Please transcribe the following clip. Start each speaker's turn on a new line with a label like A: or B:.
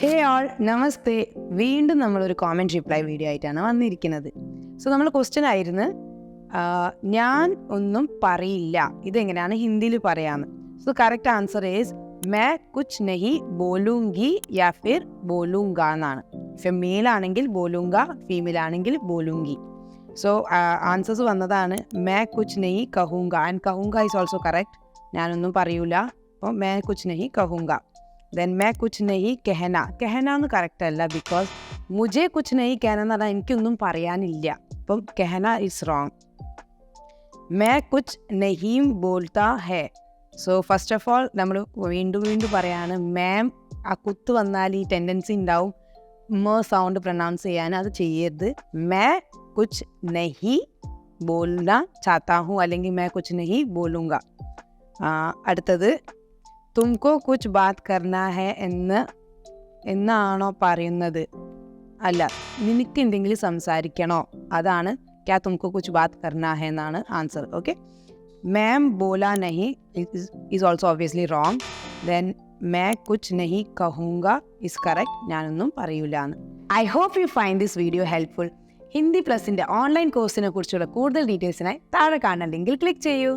A: ഹേ ആൾ നമസ്തേ. വീണ്ടും നമ്മളൊരു comment reply video ആയിട്ടാണ് വന്നിരിക്കുന്നത്. സോ നമ്മൾ ക്വസ്റ്റ്യൻ ആയിരുന്നു ഞാൻ ഒന്നും പറയില്ല, ഇതെങ്ങനെയാണ് ഹിന്ദിയിൽ പറയാമെന്ന്. So correct answer is may കുച്ച് നഹി ബോലൂങ്കി യാ ഫിർ ബോലൂങ്ക എന്നാണ്. മെയിൽ ആണെങ്കിൽ ബോലൂങ്ക, ഫീമെയിൽ ആണെങ്കിൽ ബോലൂങ്കി. സോ ആൻസേഴ്സ് വന്നതാണ് മേ കുച്ച് നഹി കഹൂങ്ക ആൻഡ് കഹൂങ്ക ഈസ് ഓൾസോ കറക്റ്റ്. ഞാനൊന്നും പറയൂല, അപ്പോൾ മേ കുച്ച് നഹി കഹൂങ്ക. ദെൻ മേ കുച്ച് നഹി കെഹന. കെഹന എന്ന് കറക്റ്റ് അല്ല, ബിക്കോസ് മുജെ കുച്ച് നഹി കെഹന എന്ന് പറഞ്ഞാൽ എനിക്കൊന്നും പറയാനില്ല, അപ്പം കെഹന ഇസ് റോങ്. മേ കുച്ച് നഹീം ബോൾത്താ ഹേ. സോ ഫസ്റ്റ് ഓഫ് ഓൾ നമ്മൾ വീണ്ടും പറയാണ്, മാം ആ കുത്ത് വന്നാൽ ഈ ടെൻഡൻസി ഉണ്ടാവും സൗണ്ട് പ്രൊനൗൺസ് ചെയ്യാൻ, അത് ചെയ്യരുത്. മേ കുച്ച് നഹി ബോൽന ചാത്താ ഹൂ അല്ലെങ്കിൽ മേ കുച്ച് നഹി ബോലൂങ്ക. അടുത്തത് തുംകോ കുച്ച് ബാത് കർണ ഹേ എന്നാണോ പറയുന്നത്? അല്ല, നിനക്ക് എന്തെങ്കിലും സംസാരിക്കണോ, അതാണ് ക്യാ തുംകോ കുച്ച് ബാത് കർണ ഹേ എന്നാണ് ആൻസർ. ഓക്കെ, മാം ബോലാ നഹി is also obviously wrong. Then മേ കുച്ച് നഹി കഹൂങ്ക ഇസ് കറക്റ്റ്, ഞാനൊന്നും പറയൂല എന്ന്. I hope you find this video helpful. Hindi പ്ലസിൻ്റെ ഓൺലൈൻ കോഴ്സിനെ കുറിച്ചുള്ള കൂടുതൽ ഡീറ്റെയിൽസിനായി താഴെ കാണുന്ന ലിങ്കിൽ ക്ലിക്ക് ചെയ്യൂ.